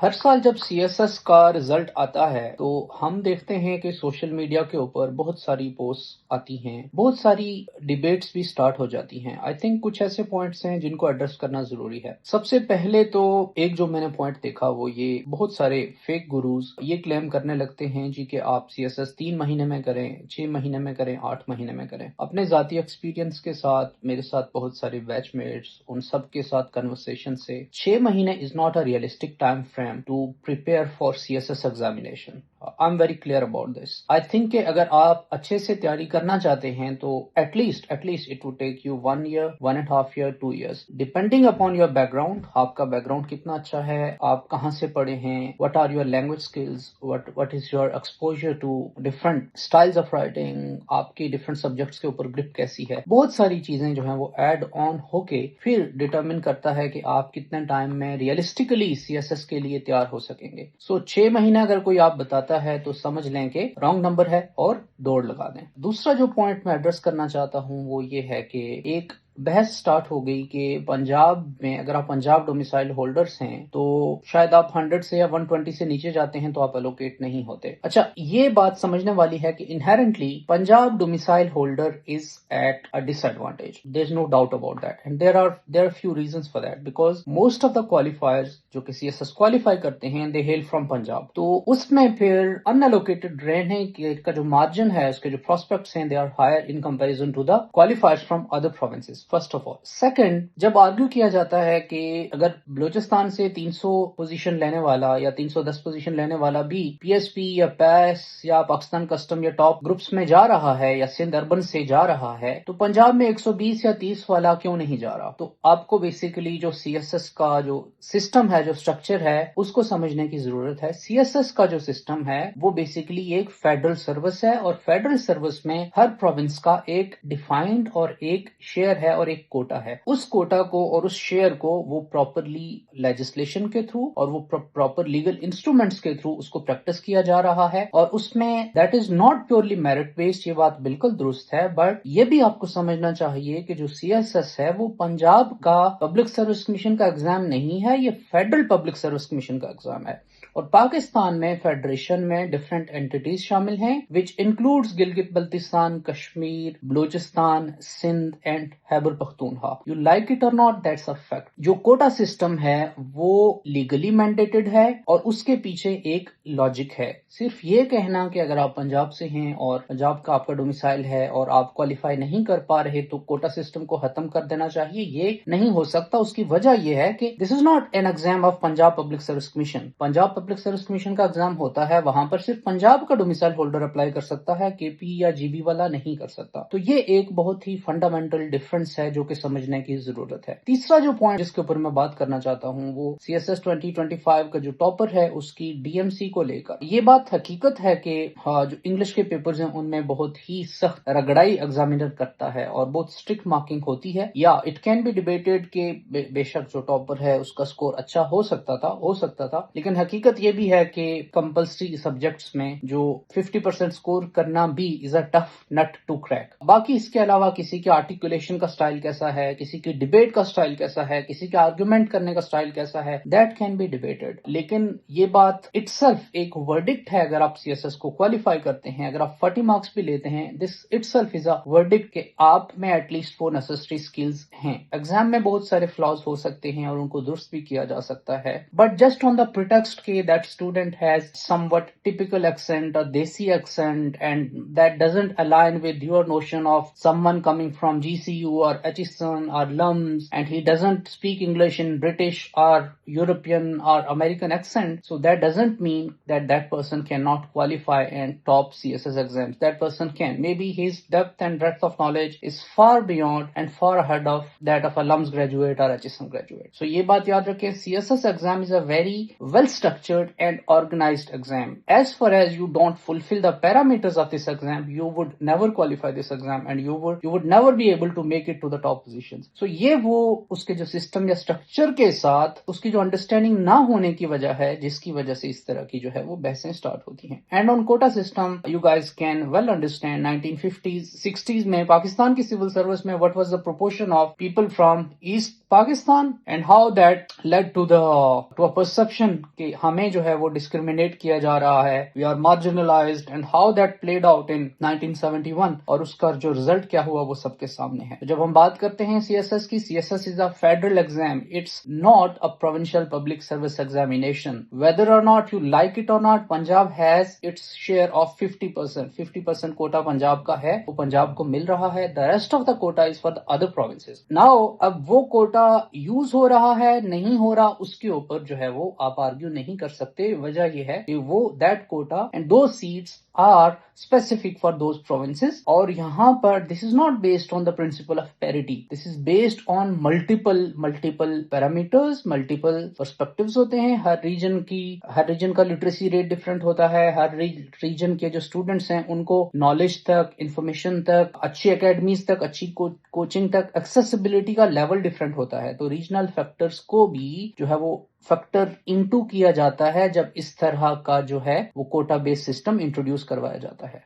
ہر سال جب C S S کا رزلٹ آتا ہے تو ہم دیکھتے ہیں کہ سوشل میڈیا کے اوپر بہت ساری پوسٹ آتی ہیں، بہت ساری ڈیبیٹس بھی سٹارٹ ہو جاتی ہیں۔ آئی تھنک کچھ ایسے پوائنٹس ہیں جن کو ایڈریس کرنا ضروری ہے۔ سب سے پہلے تو ایک جو میں نے پوائنٹ دیکھا وہ یہ، بہت سارے فیک گروز یہ کلیم کرنے لگتے ہیں جی کہ آپ سی ایس ایس 3 مہینے میں کریں، 6 مہینے میں کریں، 8 مہینے میں کریں۔ اپنے ذاتی ایکسپیرینس کے ساتھ، میرے ساتھ بہت سارے بیچ میٹس، ان سب کے ساتھ کنورسیشن سے 6 مہینے is not a realistic time frame to prepare for CSS examination. I'm very clear about this. I think کہ اگر آپ اچھے سے تیاری کرنا چاہتے ہیں تو at least it would take you 1 year, 1.5 year, 2 years. Depending upon your background، آپ کا بیک گراؤنڈ کتنا اچھا ہے، آپ کہاں سے پڑھے ہیں، what are your language skills, what is your exposure to different styles of writing، آپ کی different subjects کے اوپر grip کیسی ہے، بہت ساری چیزیں جو ہیں وہ ایڈ آن ہو کے پھر ڈٹرمن کرتا ہے کہ آپ کتنے ٹائم میں ریئلسٹکلی سی ایس ایس کے لیے تیار ہو سکیں گے۔ 6 مہینہ اگر کوئی آپ بتاتا ہے تو سمجھ لیں کہ رانگ نمبر ہے اور دوڑ لگا دیں۔ دوسرا جو پوائنٹ میں ایڈریس کرنا چاہتا ہوں وہ یہ ہے کہ ایک بحث سٹارٹ ہو گئی کہ پنجاب میں اگر آپ پنجاب ڈومیسائل ہولڈرز ہیں تو شاید آپ 100 سے یا 120 سے نیچے جاتے ہیں تو آپ الوکیٹ نہیں ہوتے۔ اچھا، یہ بات سمجھنے والی ہے کہ inherently Punjab domicile holder is at a disadvantage, there is no doubt about that, and there are few reasons for that, because most of the qualifiers جو کہ سی ایس ایس کوالیفائی کرتے ہیں دے ہیل فرام پنجاب، تو اس میں پھر ان allocated رہنے کا جو مارجن ہے، اس کے جو پراسپیکٹس ہیں، they are higher in comparison to the qualifiers from other provinces, first of all. Second, جب آرگیو کیا جاتا ہے کہ اگر بلوچستان سے 300 پوزیشن لینے والا یا 310 پوزیشن لینے والا بھی پی ایس پی یا پیس یا پاکستان کسٹم یا ٹاپ گروپس میں جا رہا ہے یا سندھ اربن سے جا رہا ہے تو پنجاب میں 120 یا 30 والا کیوں نہیں جا رہا؟ تو آپ کو بیسیکلی جو سی ایس ایس کا جو سسٹم ہے، جو سٹرکچر ہے، اس کو سمجھنے کی ضرورت ہے۔ سی ایس ایس کا جو سسٹم ہے وہ بیسیکلی ایک فیڈرل سروس ہے، اور فیڈرل سروس میں ہر پروونس کا ایک ڈیفائنڈ اور ایک شیئر ہے اور ایک کوٹا ہے۔ اس کوٹا کو اور اس شیئر کو وہ پراپرلی لیجسلیشن کے تھرو اور وہ پراپر لیگل انسٹرومنٹس کے تھرو اس کو پریکٹس کیا جا رہا ہے، اور اس میں that is not purely merit based, یہ بات بالکل درست ہے، بٹ یہ بھی آپ کو سمجھنا چاہیے کہ جو سی ایس ایس ہے وہ پنجاب کا پبلک سروس کمیشن کا ایگزام نہیں ہے، یہ فیڈرل پبلک سروس کمیشن کا ایگزام ہے۔ اور پاکستان میں فیڈریشن میں ڈفرینٹ اینٹیز شامل ہیں which includes Gilgit Baltistan, Kashmir, Balochistan, Sindh and Khyber Pakhtunkhwa. You like it or not, that's a fact. جو کوٹا سسٹم ہے وہ لیگلی مینڈیٹڈ ہے اور اس کے پیچھے ایک لاجک ہے۔ صرف یہ کہنا کہ اگر آپ پنجاب سے ہیں اور پنجاب کا آپ کا ڈومیسائل ہے اور آپ کوالیفائی نہیں کر پا رہے تو کوٹا سسٹم کو ختم کر دینا چاہیے، یہ نہیں ہو سکتا۔ اس کی وجہ یہ ہے کہ this is not an exam of Punjab public service commission. Punjab public service commission کا ایگزام ہوتا ہے، وہاں پر صرف پنجاب کا ڈومیسائل ہولڈر اپلائی کر سکتا ہے، کے پی یا جی بی والا نہیں کر سکتا۔ تو یہ ایک بہت ہی فنڈامنٹل ڈفرنس ہے جو کہ سمجھنے کی ضرورت ہے۔ تیسرا جو پوائنٹ جس کے اوپر میں بات کرنا چاہتا ہوں وہ سی ایس ایس 2025 کا جو ٹاپر ہے اس کی ڈی ایم سی کو لے کر۔ یہ بات حقیقت ہے کہ جو انگلش کے پیپرز ہیں ان میں بہت ہی سخت رگڑائی ایگزامینر کرتا ہے اور بہت اسٹرکٹ مارکنگ ہوتی ہے، یا اٹ کین بی ڈیبیٹڈ کہ بے شک جو ٹاپر ہے اس کا سکور اچھا ہو سکتا تھا، لیکن حقیقت یہ بھی ہے کہ کمپلسری سبجیکٹس میں جو 50% سکور کرنا بھی is a tough nut to crack. باقی اس کے علاوہ کسی کے آرٹیکولیشن کا سٹائل کیسا ہے، کسی کی ڈیبیٹ کا سٹائل کیسا ہے، کسی کے آرگومنٹ کرنے کا سٹائل کیسا ہے، دیٹ کین بی ڈیبیٹڈ، لیکن یہ بات اٹ سیلف ایک ورڈکٹ ہے۔ اگر آپ سی ایس ایس کو کوالیفائی کرتے ہیں، اگر آپ 40 مارکس بھی لیتے ہیں، this it self is a verdict کہ آپ میں ایٹ لیسٹ وہ نیسسری اسکلز ہیں۔ ایگزام میں بہت سارے فلاز ہو سکتے ہیں اور ان کو درست بھی کیا جا سکتا ہے، but just on the pretext کہ that student has somewhat typical accent or desi accent and that doesn't align with your notion of someone coming from G C U or Aitchison or LUMS and he doesn't speak English in British or European or American accent, so that doesn't mean that that person cannot qualify and top CSS exams. That person can. Maybe his depth and breadth of knowledge is far beyond and far ahead of that of a LUMS graduate or HSM graduate. So یہ بات یاد رکھیں، CSS exam is a very well structured and organized exam. As far as you don't fulfill the parameters of this exam, you would never qualify this exam and you would never be able to make it to the top positions. So یہ وہ اس کے جو system یا structure کے ساتھ اس کی جو understanding نہ ہونے کی وجہ ہے جس کی وجہ سے اس طرح کی جو ہے وہ بحثیں سٹارٹ ہوتی ہیں. And on quota system you guys can well understand 1950s 60s میں پاکستان کی سول سروس میں what was the proportion of people from East Pakistan and how that led to a perception کہ ہمیں جو ہے وہ ڈسکریمنیٹ کیا جا رہا ہے, we are marginalized, and how that played out in 1971 اور اس کا جو رزلٹ کیا ہوا وہ سب کے سامنے ہے. جب ہم بات کرتے ہیں CSS کی, CSS is a federal exam, it's not a provincial public service examination. Whether or not you like it or not, Punjab has its share of 50% quota Punjab کا ہے, وہ پنجاب کو مل رہا ہے. The rest of the quota is for the other provinces. Now اب وہ quota use ہو رہا ہے نہیں ہو رہا اس کے اوپر جو ہے وہ آپ آرگیو نہیں کر سکتے. وجہ یہ ہے کہ وہ that quota and those seats are specific for those provinces. اور یہاں پر this is not based on the principle of parity. This is based on multiple parameters, multiple perspectives ہوتے ہیں. ہر ریجن کا لٹریسی ریٹ ڈفرینٹ ہوتا ہے. ہر region کے جو students ہیں ان کو نالج تک, انفارمیشن تک, اچھی اکیڈمیز تک, اچھی کوچنگ تک, ایکسیسیبلٹی کا لیول ڈفرینٹ ہوتا ہے. تو ریجنل فیکٹرز کو بھی جو ہے وہ فیکٹر انٹو کیا جاتا ہے جب اس طرح کا جو ہے وہ کوٹا بیس سسٹم انٹروڈیوس کروایا جاتا ہے.